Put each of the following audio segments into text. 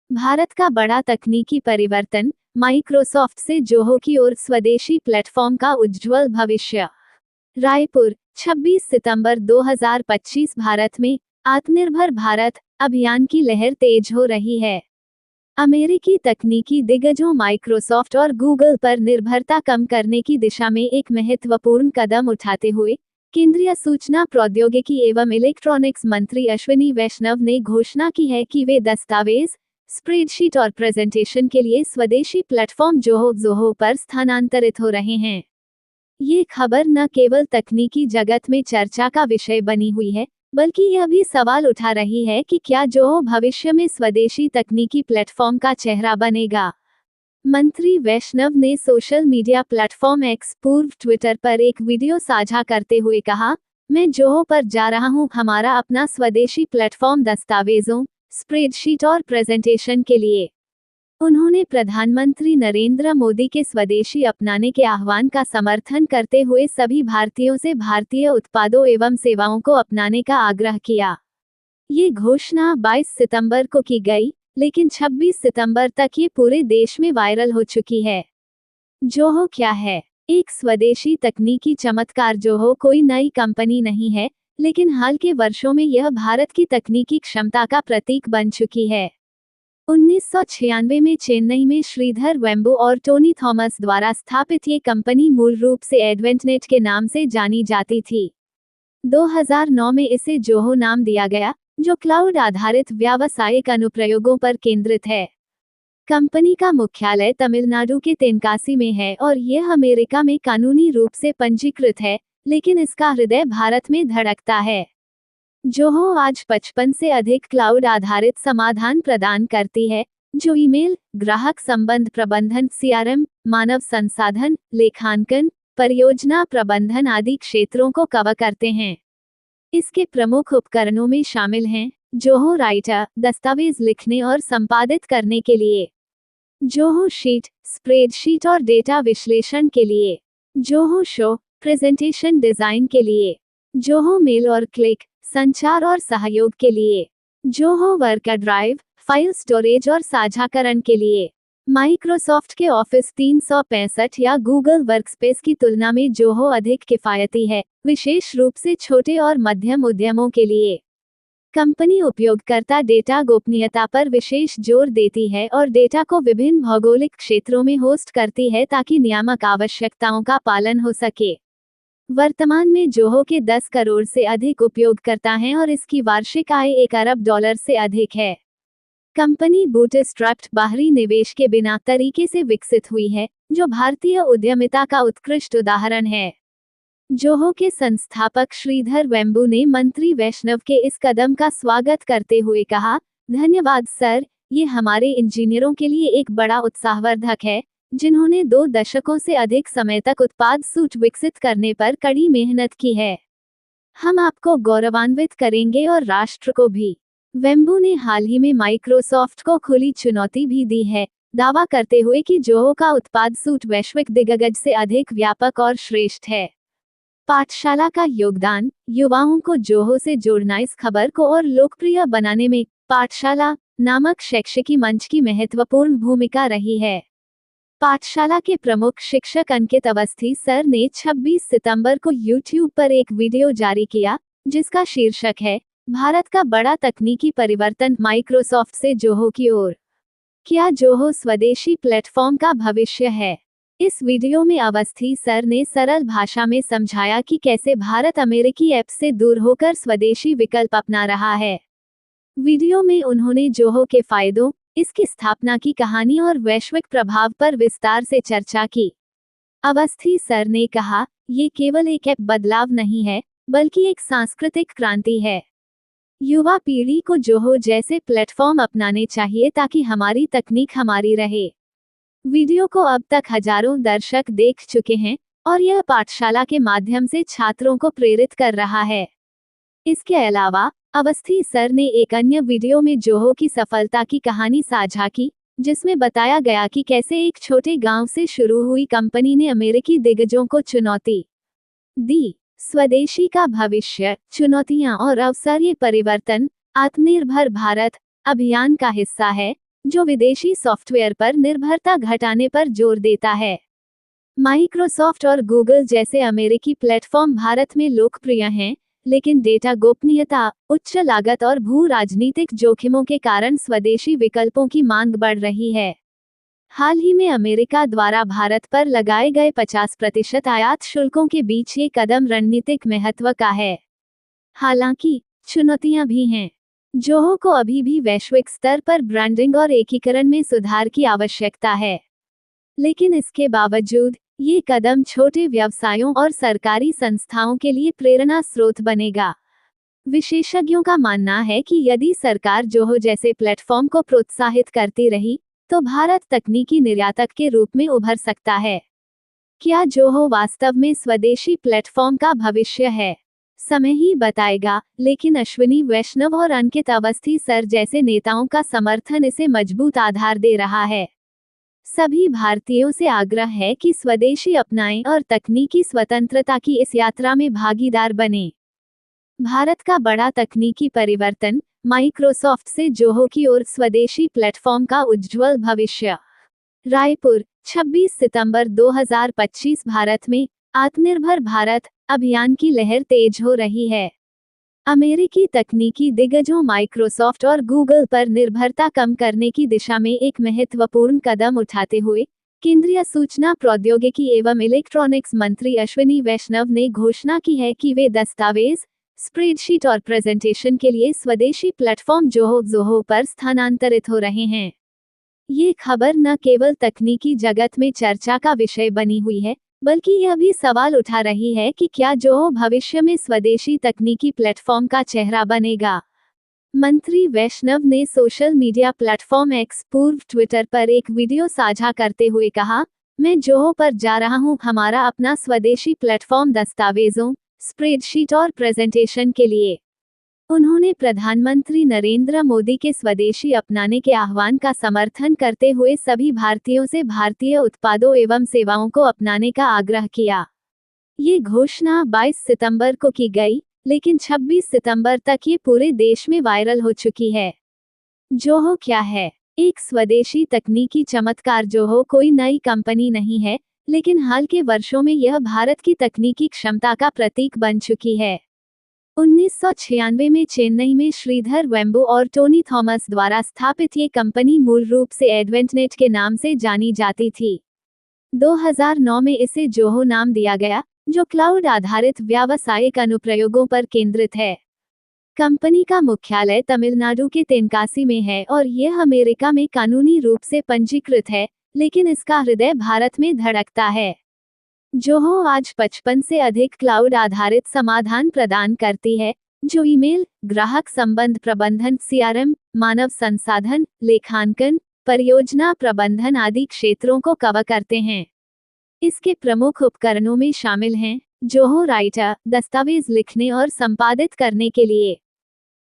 भारत का बड़ा तकनीकी परिवर्तन, माइक्रोसॉफ्ट से जोहो की ओर स्वदेशी प्लेटफॉर्म का उज्ज्वल भविष्य। रायपुर, 26 सितंबर 2025। भारत में आत्मनिर्भर भारत अभियान की लहर तेज हो रही है। अमेरिकी तकनीकी दिग्गजों माइक्रोसॉफ्ट और गूगल पर निर्भरता कम करने की दिशा में एक महत्वपूर्ण कदम उठाते हुए केंद्रीय सूचना प्रौद्योगिकी एवं इलेक्ट्रॉनिक्स मंत्री अश्विनी वैष्णव ने घोषणा की है कि वे दस्तावेज, स्प्रेडशीट और प्रेजेंटेशन के लिए स्वदेशी प्लेटफॉर्म जोहो पर स्थानांतरित हो रहे हैं। ये खबर न केवल तकनीकी जगत में चर्चा का विषय बनी हुई है, बल्कि यह भी सवाल उठा रही है कि क्या जोहो भविष्य में स्वदेशी तकनीकी प्लेटफॉर्म का चेहरा बनेगा। मंत्री वैष्णव ने सोशल मीडिया प्लेटफॉर्म एक्स पूर्व ट्विटर पर एक वीडियो साझा करते हुए कहा, मैं जोहो पर जा रहा हूं हमारा अपना स्वदेशी प्लेटफॉर्म दस्तावेजों, स्प्रेडशीट और प्रेजेंटेशन के लिए। उन्होंने प्रधानमंत्री नरेंद्र मोदी के स्वदेशी अपनाने के आह्वान का समर्थन करते हुए सभी भारतीयों से भारतीय उत्पादों एवं सेवाओं को अपनाने का आग्रह किया। ये घोषणा 22 सितंबर को की गई, लेकिन 26 सितंबर तक ये पूरे देश में वायरल हो चुकी है। जोहो क्या है? एक स्वदेशी तकनीकी चमत्कार। जोहो कोई नई कंपनी नहीं है, लेकिन हाल के वर्षों में यह भारत की तकनीकी क्षमता का प्रतीक बन चुकी है। 1996 में चेन्नई में श्रीधर वेम्बू और टोनी थॉमस द्वारा स्थापित ये कंपनी मूल रूप से एडवेंटनेट के नाम से जानी जाती थी। 2009 में इसे जोहो नाम दिया गया, जो क्लाउड आधारित व्यावसायिक अनुप्रयोगों पर केंद्रित है। कंपनी का मुख्यालय तमिलनाडु के तेनकासी में है और यह अमेरिका में कानूनी रूप से पंजीकृत है, लेकिन इसका हृदय भारत में धड़कता है। जोहो आज 55 से अधिक क्लाउड आधारित समाधान प्रदान करती है, जो ईमेल, ग्राहक संबंध प्रबंधन, सीआरएम, मानव संसाधन, लेखांकन, परियोजना प्रबंधन आदि क्षेत्रों को कवर करते हैं। इसके प्रमुख उपकरणों में शामिल हैं जोहो राइटर, दस्तावेज लिखने और संपादित करने के लिए; जोहो शीट, स्प्रेडशीट और डेटा विश्लेषण के लिए; जोहो शो, प्रेजेंटेशन डिजाइन के लिए; जोहो मेल और क्लिक, संचार और सहयोग के लिए; Zoho work drive, file storage और साझाकरण के लिए। माइक्रोसॉफ्ट के ऑफिस 365 या गूगल वर्कस्पेस की तुलना में जोहो अधिक किफायती है, विशेष रूप से छोटे और मध्यम उद्यमों के लिए। कंपनी उपयोगकर्ता डेटा गोपनीयता पर विशेष जोर देती है और डेटा को विभिन्न भौगोलिक क्षेत्रों में होस्ट करती है ताकि नियामक आवश्यकताओं का पालन हो सके। वर्तमान में जोहो के 10 करोड़ से अधिक उपयोगकर्ता हैं और इसकी वार्षिक आय $1 अरब से अधिक है। कंपनी बूटस्ट्रैप्ड बाहरी निवेश के बिना तरीके से विकसित हुई है, जो भारतीय उद्यमिता का उत्कृष्ट उदाहरण है। जोहो के संस्थापक श्रीधर वेम्बू ने मंत्री वैष्णव के इस कदम का स्वागत करते हुए कहा, धन्यवाद सर, ये हमारे इंजीनियरों के लिए एक बड़ा उत्साहवर्धक है, जिन्होंने 2 दशकों से अधिक समय तक उत्पाद सूट विकसित करने पर कड़ी मेहनत की है। हम आपको गौरवान्वित करेंगे और राष्ट्र को भी। वेम्बू ने हाल ही में माइक्रोसॉफ्ट को खुली चुनौती भी दी है, दावा करते हुए कि जोहो का उत्पाद सूट वैश्विक दिग्गज से अधिक व्यापक और श्रेष्ठ है। पाठशाला का योगदान, युवाओं को जोहो से जोड़ना। इस खबर को और लोकप्रिय बनाने में पाठशाला नामक शैक्षिकी मंच की महत्वपूर्ण भूमिका रही है। पाठशाला के प्रमुख शिक्षक अंकित अवस्थी सर ने 26 सितंबर को YouTube पर एक वीडियो जारी किया, जिसका शीर्षक है, भारत का बड़ा तकनीकी परिवर्तन, माइक्रोसॉफ्ट से जोहो की ओर। क्या जोहो स्वदेशी प्लेटफॉर्म का भविष्य है? इस वीडियो में अवस्थी सर ने सरल भाषा में समझाया कि कैसे भारत अमेरिकी ऐप से दूर होकर स्वदेशी विकल्प अपना रहा है। वीडियो में उन्होंने जोहो के फायदों, इसकी स्थापना की कहानी और वैश्विक प्रभाव पर विस्तार से चर्चा की। अवस्थी सर ने कहा, ये केवल एक ऐप बदलाव नहीं है, बल्कि एक सांस्कृतिक क्रांति है। युवा पीढ़ी को जोहो जैसे प्लेटफॉर्म अपनाने चाहिए ताकि हमारी तकनीक हमारी रहे। वीडियो को अब तक हजारों दर्शक देख चुके हैं और यह पाठशाला के माध्यम से छात्रों को प्रेरित कर रहा है। इसके अलावा अवस्थी सर ने एक अन्य वीडियो में जोहो की सफलता की कहानी साझा की, जिसमें बताया गया कि कैसे एक छोटे गांव से शुरू हुई कंपनी ने अमेरिकी दिग्गजों को चुनौती दी। स्वदेशी का भविष्य, चुनौतियां और अवसर। ये परिवर्तन आत्मनिर्भर भारत अभियान का हिस्सा है, जो विदेशी सॉफ्टवेयर पर निर्भरता घटाने पर जोर देता है। माइक्रोसॉफ्ट और गूगल जैसे अमेरिकी प्लेटफॉर्म भारत में लोकप्रिय हैं, लेकिन डेटा गोपनीयता, उच्च लागत और भू राजनीतिक जोखिमों के कारण स्वदेशी विकल्पों की मांग बढ़ रही है। हाल ही में अमेरिका द्वारा भारत पर लगाए गए 50% आयात शुल्कों के बीच ये कदम रणनीतिक महत्व का है। हालांकि चुनौतियां भी हैं। जोहो को अभी भी वैश्विक स्तर पर ब्रांडिंग और एकीकरण में सुधार की आवश्यकता है। लेकिन इसके बावजूद ये कदम छोटे व्यवसायों और सरकारी संस्थाओं के लिए प्रेरणा स्रोत बनेगा। विशेषज्ञों का मानना है कि यदि सरकार जोहो जैसे प्लेटफॉर्म को प्रोत्साहित करती रही, तो भारत तकनीकी निर्यातक के रूप में उभर सकता है। क्या जोहो वास्तव में स्वदेशी प्लेटफॉर्म का भविष्य है? समय ही बताएगा, लेकिन अश्विनी वैष्णव और अंकित अवस्थी सर जैसे नेताओं का समर्थन इसे मजबूत आधार दे रहा है। सभी भारतीयों से आग्रह है कि स्वदेशी अपनाएं और तकनीकी स्वतंत्रता की इस यात्रा में भागीदार बनें। भारत का बड़ा तकनीकी परिवर्तन, माइक्रोसॉफ्ट से जोहो की ओर स्वदेशी प्लेटफॉर्म का उज्ज्वल भविष्य। रायपुर, 26 सितंबर 2025। भारत में आत्मनिर्भर भारत अभियान की लहर तेज हो रही है। अमेरिकी तकनीकी दिग्गजों माइक्रोसॉफ्ट और गूगल पर निर्भरता कम करने की दिशा में एक महत्वपूर्ण कदम उठाते हुए केंद्रीय सूचना प्रौद्योगिकी एवं इलेक्ट्रॉनिक्स मंत्री अश्विनी वैष्णव ने घोषणा की है कि वे दस्तावेज, स्प्रेडशीट और प्रेजेंटेशन के लिए स्वदेशी प्लेटफॉर्म जोहो पर स्थानांतरित हो रहे हैं। ये खबर न केवल तकनीकी जगत में चर्चा का विषय बनी हुई है, बल्कि यह भी सवाल उठा रही है कि क्या जोहो भविष्य में स्वदेशी तकनीकी प्लेटफॉर्म का चेहरा बनेगा। मंत्री वैष्णव ने सोशल मीडिया प्लेटफॉर्म एक्स पूर्व ट्विटर पर एक वीडियो साझा करते हुए कहा, मैं जोहो पर जा रहा हूं हमारा अपना स्वदेशी प्लेटफॉर्म दस्तावेजों, स्प्रेडशीट और प्रेजेंटेशन के लिए। उन्होंने प्रधानमंत्री नरेंद्र मोदी के स्वदेशी अपनाने के आह्वान का समर्थन करते हुए सभी भारतीयों से भारतीय उत्पादों एवं सेवाओं को अपनाने का आग्रह किया। ये घोषणा 22 सितंबर को की गई, लेकिन 26 सितंबर तक ये पूरे देश में वायरल हो चुकी है। जोहो क्या है? एक स्वदेशी तकनीकी चमत्कार। जोहो कोई नई कंपनी नहीं है, लेकिन हाल के वर्षों में यह भारत की तकनीकी क्षमता का प्रतीक बन चुकी है। 1996 में चेन्नई में श्रीधर वेम्बू और टोनी थॉमस द्वारा स्थापित ये कंपनी मूल रूप से एडवेंटनेट के नाम से जानी जाती थी। 2009 में इसे जोहो नाम दिया गया, जो क्लाउड आधारित व्यावसायिक अनुप्रयोगों पर केंद्रित है। कंपनी का मुख्यालय तमिलनाडु के तेनकासी में है और यह अमेरिका में कानूनी रूप से पंजीकृत है, लेकिन इसका हृदय भारत में धड़कता है। जोहो आज 55 से अधिक क्लाउड आधारित समाधान प्रदान करती है, जो ईमेल, ग्राहक संबंध प्रबंधन, सीआरएम, मानव संसाधन, लेखांकन, परियोजना प्रबंधन आदि क्षेत्रों को कवर करते हैं। इसके प्रमुख उपकरणों में शामिल हैं जोहो राइटर, दस्तावेज लिखने और संपादित करने के लिए,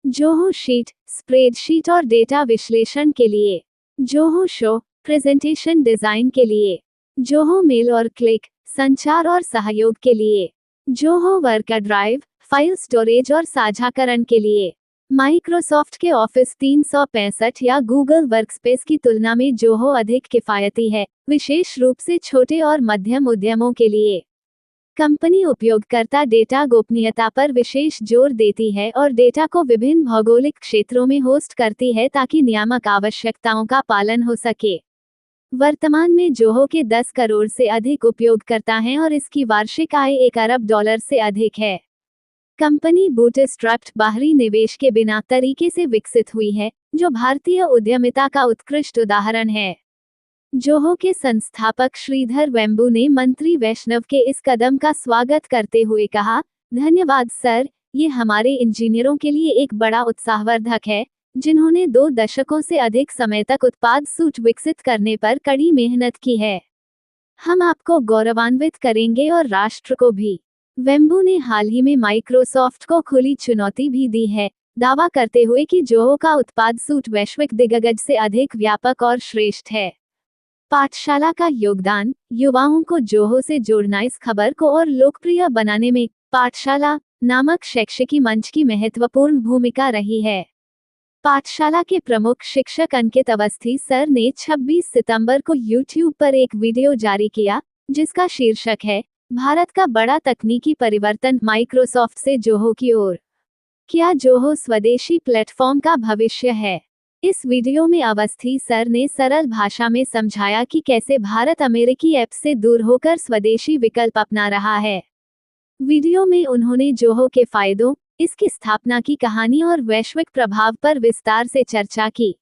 जोहो शीट, स्प्रेडशीट और डेटा विश्लेषण के लिए, जोहो शो, प्रेजेंटेशन डिजाइन के लिए, जोहो मेल और क्लिक, संचार और सहयोग के लिए, Zoho work drive, file storage और साझाकरण के लिए। माइक्रोसॉफ्ट के ऑफिस 365 या गूगल वर्कस्पेस की तुलना में जोहो अधिक किफायती है, विशेष रूप से छोटे और मध्यम उद्यमों के लिए। कंपनी उपयोगकर्ता डेटा गोपनीयता पर विशेष जोर देती है और डेटा को विभिन्न भौगोलिक क्षेत्रों में होस्ट करती है ताकि नियामक आवश्यकताओं का पालन हो सके। वर्तमान में जोहो के 10 करोड़ से अधिक उपयोगकर्ता हैं और इसकी वार्षिक आय $1 अरब से अधिक है। कंपनी बूटस्ट्रैप्ड बाहरी निवेश के बिना तरीके से विकसित हुई है, जो भारतीय उद्यमिता का उत्कृष्ट उदाहरण है। जोहो के संस्थापक श्रीधर वेम्बू ने मंत्री वैष्णव के इस कदम का स्वागत करते हुए कहा, धन्यवाद सर, ये हमारे इंजीनियरों के लिए एक बड़ा उत्साहवर्धक है, जिन्होंने 2 दशकों से अधिक समय तक उत्पाद सूट विकसित करने पर कड़ी मेहनत की है। हम आपको गौरवान्वित करेंगे और राष्ट्र को भी। वेम्बू ने हाल ही में माइक्रोसॉफ्ट को खुली चुनौती भी दी है, दावा करते हुए कि जोहो का उत्पाद सूट वैश्विक दिग्गज से अधिक व्यापक और श्रेष्ठ है। पाठशाला का योगदान, युवाओं को जोहो से जोड़ना। इस खबर को और लोकप्रिय बनाने में पाठशाला नामक शैक्षिकी मंच की महत्वपूर्ण भूमिका रही है। पाठशाला के प्रमुख शिक्षक अंकित अवस्थी सर ने 26 सितंबर को YouTube पर एक वीडियो जारी किया, जिसका शीर्षक है, भारत का बड़ा तकनीकी परिवर्तन माइक्रोसॉफ्ट से जोहो की ओर। क्या जोहो स्वदेशी प्लेटफॉर्म का भविष्य है? इस वीडियो में अवस्थी सर ने सरल भाषा में समझाया कि कैसे भारत अमेरिकी ऐप से दूर होकर स्वदेशी विकल्प अपना रहा है। वीडियो में उन्होंने जोहो के फायदों, इसकी स्थापना की कहानी और वैश्विक प्रभाव पर विस्तार से चर्चा की।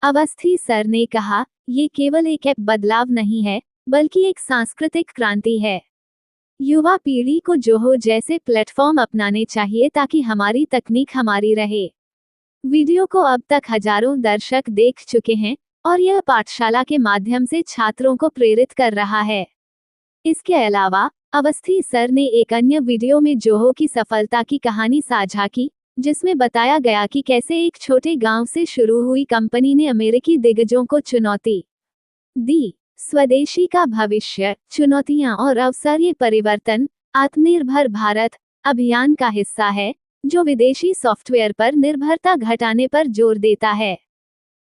अवस्थी सर ने कहा, ये केवल एक ऐप बदलाव नहीं है, बल्कि एक सांस्कृतिक क्रांति है। युवा पीढ़ी को जोहो जैसे प्लेटफॉर्म अपनाने चाहिए ताकि हमारी तकनीक हमारी रहे। वीडियो को अब तक हजारों दर्शक देख चुके हैं और यह पाठशाला के माध्यम से छात्रों को प्रेरित कर रहा है। इसके अलावा अवस्थी सर ने एक अन्य वीडियो में जोहो की सफलता की कहानी साझा की, जिसमें बताया गया कि कैसे एक छोटे गांव से शुरू हुई कंपनी ने अमेरिकी दिग्गजों को चुनौती दी। स्वदेशी का भविष्य, चुनौतियां और अवसर। ये परिवर्तन आत्मनिर्भर भारत अभियान का हिस्सा है, जो विदेशी सॉफ्टवेयर पर निर्भरता घटाने पर जोर देता है।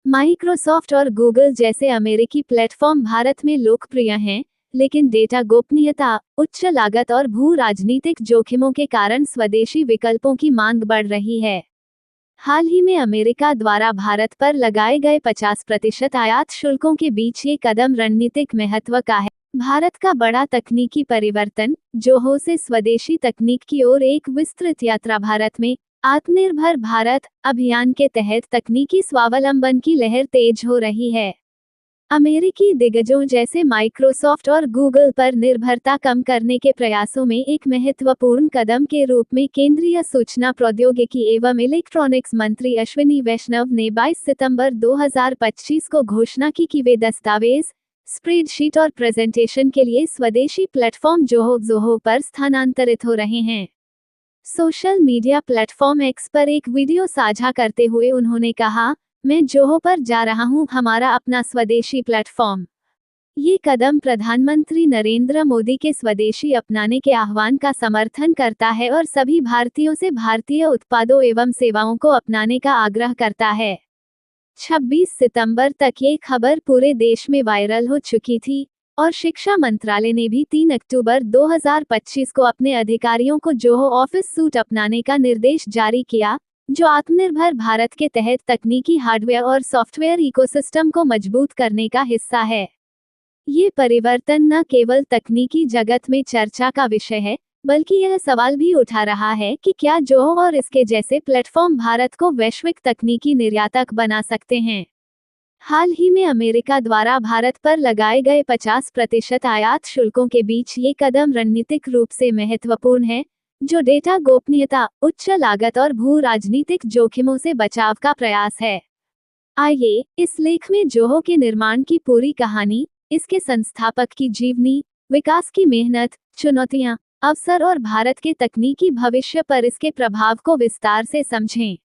माइक्रोसॉफ्ट और गूगल जैसे अमेरिकी प्लेटफॉर्म भारत में लोकप्रिय हैं, लेकिन डेटा गोपनीयता, उच्च लागत और भू राजनीतिक जोखिमों के कारण स्वदेशी विकल्पों की मांग बढ़ रही है। हाल ही में अमेरिका द्वारा भारत पर लगाए गए 50% आयात शुल्कों के बीच ये कदम रणनीतिक महत्व का है। भारत का बड़ा तकनीकी परिवर्तन, जोहो से स्वदेशी तकनीक की ओर एक विस्तृत यात्रा। भारत में आत्मनिर्भर भारत अभियान के तहत तकनीकी स्वावलंबन की लहर तेज हो रही है। अमेरिकी दिग्गजों जैसे माइक्रोसॉफ्ट और गूगल पर निर्भरता कम करने के प्रयासों में एक महत्वपूर्ण कदम के रूप में केंद्रीय सूचना प्रौद्योगिकी एवं इलेक्ट्रॉनिक्स मंत्री अश्विनी वैष्णव ने 22 सितंबर 2025 को घोषणा की कि वे दस्तावेज, स्प्रेडशीट और प्रेजेंटेशन के लिए स्वदेशी प्लेटफॉर्म जोहो पर स्थानांतरित हो रहे हैं। सोशल मीडिया प्लेटफॉर्म एक्स पर एक वीडियो साझा करते हुए उन्होंने कहा, मैं जोहो पर जा रहा हूं, हमारा अपना स्वदेशी प्लेटफॉर्म। ये कदम प्रधानमंत्री नरेंद्र मोदी के स्वदेशी अपनाने के आह्वान का समर्थन करता है और सभी भारतीयों से भारतीय उत्पादों एवं सेवाओं को अपनाने का आग्रह करता है। 26 सितंबर तक ये खबर पूरे देश में वायरल हो चुकी थी और शिक्षा मंत्रालय ने भी 3 अक्टूबर 2025 को अपने अधिकारियों को जोहो ऑफिस सूट अपनाने का निर्देश जारी किया, जो आत्मनिर्भर भारत के तहत तकनीकी हार्डवेयर और सॉफ्टवेयर इकोसिस्टम को मजबूत करने का हिस्सा है। ये परिवर्तन न केवल तकनीकी जगत में चर्चा का विषय है, बल्कि यह सवाल भी उठा रहा है कि क्या जोहो और इसके जैसे प्लेटफॉर्म भारत को वैश्विक तकनीकी निर्यातक बना सकते हैं। हाल ही में अमेरिका द्वारा भारत पर लगाए गए 50% आयात शुल्कों के बीच ये कदम रणनीतिक रूप से महत्वपूर्ण है, जो डेटा गोपनीयता, उच्च लागत और भू राजनीतिक जोखिमों से बचाव का प्रयास है। आइए इस लेख में जोहो के निर्माण की पूरी कहानी, इसके संस्थापक की जीवनी, विकास की मेहनत, चुनौतियां, अवसर और भारत के तकनीकी भविष्य पर इसके प्रभाव को विस्तार से समझें।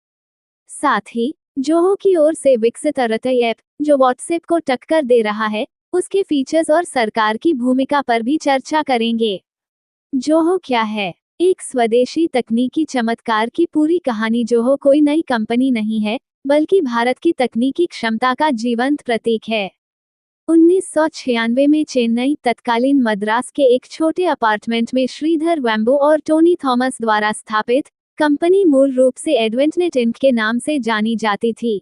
साथ ही जोहो की ओर से विकसित अरतई ऐप, जो व्हाट्सएप को टक्कर दे रहा है, उसके फीचर्स और सरकार की भूमिका पर भी चर्चा करेंगे। जोहो क्या है? एक स्वदेशी तकनीकी चमत्कार की पूरी कहानी। जोहो कोई नई कंपनी नहीं है, बल्कि भारत की तकनीकी क्षमता का जीवंत प्रतीक है। 1996 में चेन्नई, तत्कालीन मद्रास के एक छोटे अपार्टमेंट में श्रीधर वेम्बो और टोनी थॉमस द्वारा स्थापित कंपनी मूल रूप से एडवेंटनेट इंक के नाम से जानी जाती थी।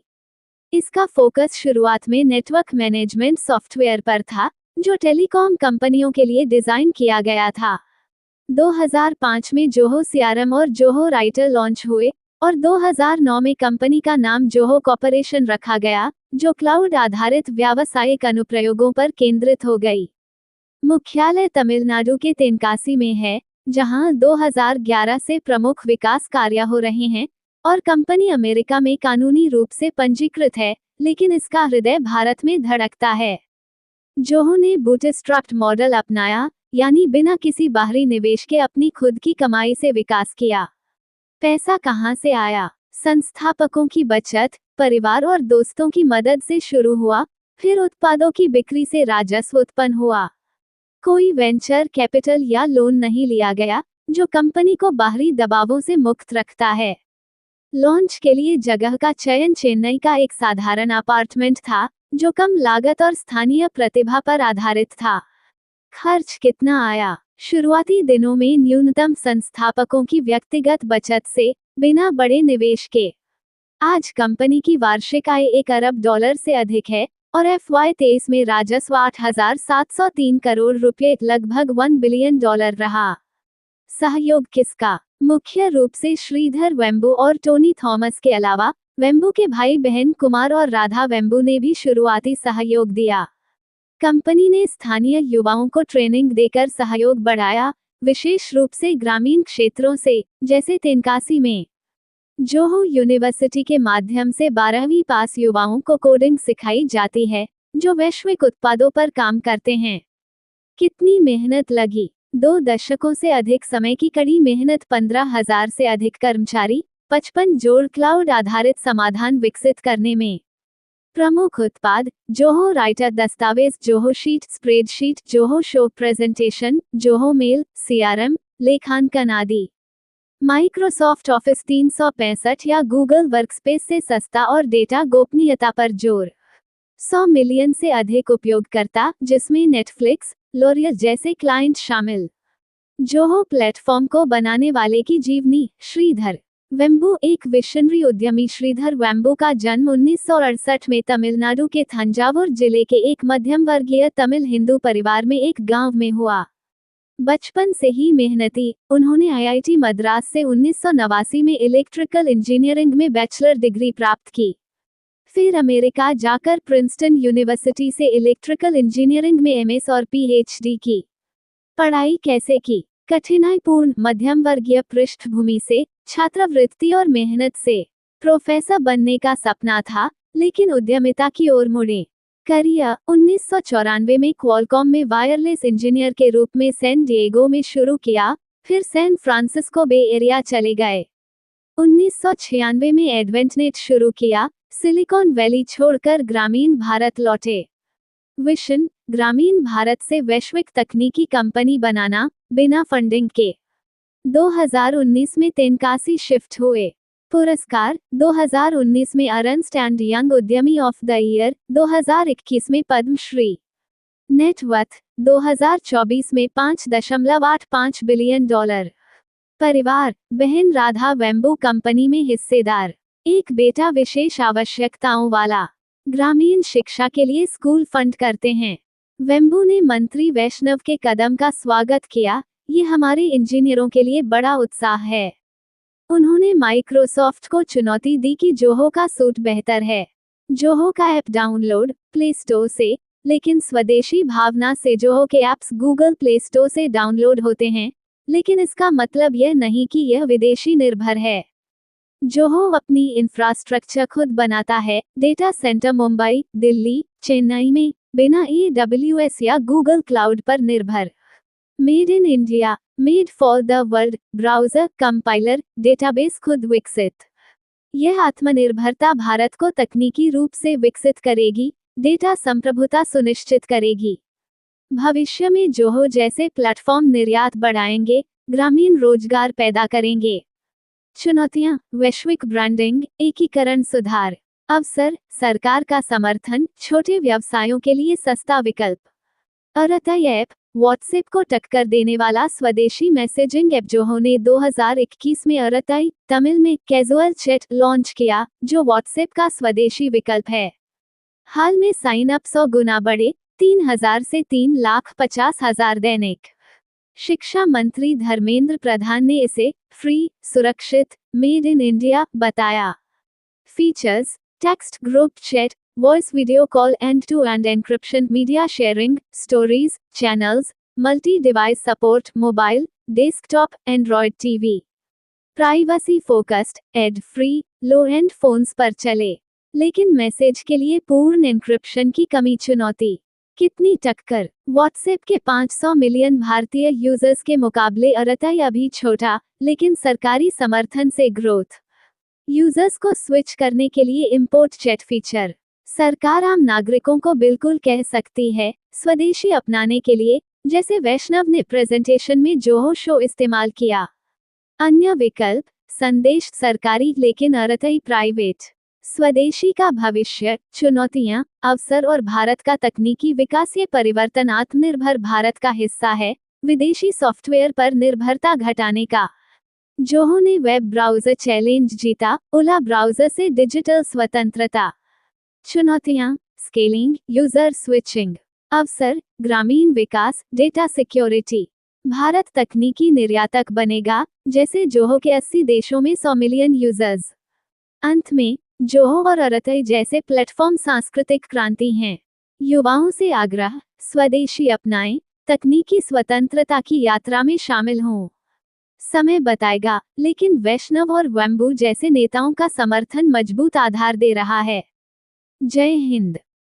इसका फोकस शुरुआत में नेटवर्क मैनेजमेंट सॉफ्टवेयर पर था, जो टेलीकॉम कंपनियों के लिए डिजाइन किया गया था। 2005 में जोहो सीआरएम और जोहो राइटर लॉन्च हुए और 2009 में कंपनी का नाम जोहो कॉर्पोरेशन रखा गया, जो क्लाउड आधारित व्यावसायिक अनुप्रयोगों पर केंद्रित हो गई। मुख्यालय तमिलनाडु के तेनकासी में है, जहां 2011 से प्रमुख विकास कार्य हो रहे हैं और कंपनी अमेरिका में कानूनी रूप से पंजीकृत है, लेकिन इसका हृदय भारत में धड़कता है। जोहो ने बूटस्ट्रैप्ड मॉडल अपनाया, यानी बिना किसी बाहरी निवेश के अपनी खुद की कमाई से विकास किया। पैसा कहां से आया? संस्थापकों की बचत, परिवार और दोस्तों की मदद से शुरू हुआ, फिर उत्पादों की बिक्री से राजस्व उत्पन्न हुआ। कोई वेंचर कैपिटल या लोन नहीं लिया गया, जो कंपनी को बाहरी दबावों से मुक्त रखता है। लॉन्च के लिए जगह का चयन चेन्नई का एक साधारण अपार्टमेंट था, जो कम लागत और स्थानीय प्रतिभा पर आधारित था। खर्च कितना आया? शुरुआती दिनों में न्यूनतम संस्थापकों की व्यक्तिगत बचत से, बिना बड़े निवेश के। आज कंपनी की वार्षिक आय $1 अरब से अधिक है और FY23 में राजस्व 8,703 करोड़ रुपये, लगभग $1 बिलियन रहा। सहयोग किसका? मुख्य रूप से श्रीधर वेम्बू और टोनी थॉमस के अलावा वेम्बू के भाई बहन कुमार और राधा वेम्बू ने भी शुरुआती सहयोग दिया। कंपनी ने स्थानीय युवाओं को ट्रेनिंग देकर सहयोग बढ़ाया, विशेष रूप से ग्रामीण क्षेत्रों से, जैसे तेनकासी में। जोहो यूनिवर्सिटी के माध्यम से 12वीं पास युवाओं को कोडिंग सिखाई जाती है, जो वैश्विक उत्पादों पर काम करते हैं। कितनी मेहनत लगी? 2 दशकों से अधिक समय की कड़ी मेहनत, 15,000 से अधिक कर्मचारी, 55 जोड़ क्लाउड आधारित समाधान विकसित करने में। प्रमुख उत्पाद: जोहो राइटर दस्तावेज, Zoho sheet spreadsheet, Zoho show presentation, Zoho mail, CRM, लेखांकन आदि। माइक्रोसॉफ्ट ऑफिस 365 या गूगल वर्कस्पेस से सस्ता और डेटा गोपनीयता पर जोर। 100 मिलियन से अधिक उपयोगकर्ता, जिसमें नेटफ्लिक्स, लॉरियल जैसे क्लाइंट शामिल। जोहो प्लेटफॉर्म को बनाने वाले की जीवनी: श्रीधर वेम्बू एक विशनरी उद्यमी। श्रीधर वेम्बू का जन्म 1968 में तमिलनाडु के थंजावुर जिले के एक मध्यम वर्गीय तमिल हिंदू परिवार में एक गांव में हुआ। बचपन से ही मेहनती, उन्होंने IIT मद्रास से 1989 में इलेक्ट्रिकल इंजीनियरिंग में बैचलर डिग्री प्राप्त की। फिर अमेरिका जाकर प्रिंसटन यूनिवर्सिटी से इलेक्ट्रिकल इंजीनियरिंग में MS और PhD की। पढ़ाई कैसे की? कठिनाईपूर्ण, मध्यम वर्गीय पृष्ठभूमि से, छात्रवृत्ति और मेहनत से। प्रोफेसर बनने का सपना था, लेकिन उद्यमिता की ओर मुड़े। करियर: 1994 में क्वालकॉम में वायरलेस इंजीनियर के रूप में सैन डिएगो में शुरू किया, फिर सैन फ्रांसिस्को बे एरिया चले गए। 1996 में एडवेंटनेट शुरू किया, सिलिकॉन वैली छोड़कर ग्रामीण भारत लौटे। विशन: ग्रामीण भारत से वैश्विक तकनीकी कंपनी बनाना, बिना फंडिंग के। 2019 में तेनकासी शिफ्ट हुए। पुरस्कार: 2019 में अर्नस्ट एंड यंग उद्यमी ऑफ द ईयर, 2021 में पद्मश्री। नेटवर्थ: 2024 में $5.85 बिलियन। परिवार: बहन राधा वेम्बू कंपनी में हिस्सेदार, एक बेटा विशेष आवश्यकताओं वाला। ग्रामीण शिक्षा के लिए स्कूल फंड करते हैं। वेम्बू ने मंत्री वैष्णव के कदम का स्वागत किया, ये हमारे इंजीनियरों के लिए बड़ा उत्साह है। उन्होंने माइक्रोसॉफ्ट को चुनौती दी कि जोहो का सूट बेहतर है। जोहो का ऐप डाउनलोड प्ले स्टोर से, लेकिन स्वदेशी भावना से जोहो के ऐप्स गूगल प्ले स्टोर से डाउनलोड होते हैं, लेकिन इसका मतलब यह नहीं कि यह विदेशी निर्भर है। जोहो अपनी इंफ्रास्ट्रक्चर खुद बनाता है, डेटा सेंटर मुंबई, दिल्ली, चेन्नई में, बिना AWS या गूगल क्लाउड पर निर्भर। Made in India, made for the world, browser, compiler, database खुद विकसित। यह आत्मनिर्भरता भारत को तकनीकी रूप से विकसित करेगी, डेटा संप्रभुता सुनिश्चित करेगी। भविष्य में जोहो जैसे प्लेटफॉर्म निर्यात बढ़ाएंगे, ग्रामीण रोजगार पैदा करेंगे। चुनौतियां: वैश्विक ब्रांडिंग, एकीकरण सुधार। अवसर: सरकार का समर्थन, छोटे व्यवसायों के लिए सस्ता विकल्प। अरतई ऐप, व्हाट्सएप को टक्कर देने वाला स्वदेशी मैसेजिंग ऐप। जोहो ने 2021 में अरतई, तमिल में कैजुअल चैट लॉन्च किया, जो व्हाट्सएप का स्वदेशी विकल्प है। हाल में साइन अप 100 गुना बढ़े, 3,000 से 3,50,000 दैनिक। शिक्षा मंत्री धर्मेंद्र प्रधान ने इसे फ्री, सुरक्षित, मेड इन इंडिया बताया। Features: text group chat, voice video call, end-to-end encryption, media sharing, stories, channels, multi device support, mobile, desktop, Android TV. Privacy focused, ad free, low and phones पर चले, लेकिन message के लिए पूर्ण encryption की कमी चुनौती। कितनी टक्कर? व्हाट्सएप के 500 मिलियन भारतीय यूजर्स के मुकाबले अरतई अभी छोटा, लेकिन सरकारी समर्थन से ग्रोथ। यूजर्स को स्विच करने के लिए इंपोर्ट चैट फीचर। सरकार आम नागरिकों को बिल्कुल कह सकती है, स्वदेशी अपनाने के लिए, जैसे वैष्णव ने प्रेजेंटेशन में जोहो शो इस्तेमाल किया। अन्य विकल्प: संदेश सरकारी लेकिन अर्थई प्राइवेट। स्वदेशी का भविष्य, चुनौतियां, अवसर और भारत का तकनीकी विकास। ये परिवर्तन आत्मनिर्भर भारत का हिस्सा है, विदेशी सॉफ्टवेयर पर निर्भरता घटाने का। जोहो ने वेब ब्राउज़र चैलेंज जीता, ओला ब्राउज़र से डिजिटल स्वतंत्रता। चुनौतियां, स्केलिंग, यूजर स्विचिंग। अवसर, ग्रामीण विकास, डेटा सिक्योरिटी। भारत तकनीकी निर्यातक बनेगा, जैसे जोहो के 80 देशों में 100 मिलियन यूजर्स। अंत में, जोहो और अरथई जैसे प्लेटफॉर्म सांस्कृतिक क्रांति हैं। युवाओं से आग्रह, स्वदेशी अपनाएं, तकनीकी स्वतंत्रता की यात्रा में शामिल हों। समय बताएगा, लेकिन वैष्णव और वेम्बू जैसे नेताओं का समर्थन मजबूत आधार दे रहा है। जय हिंद।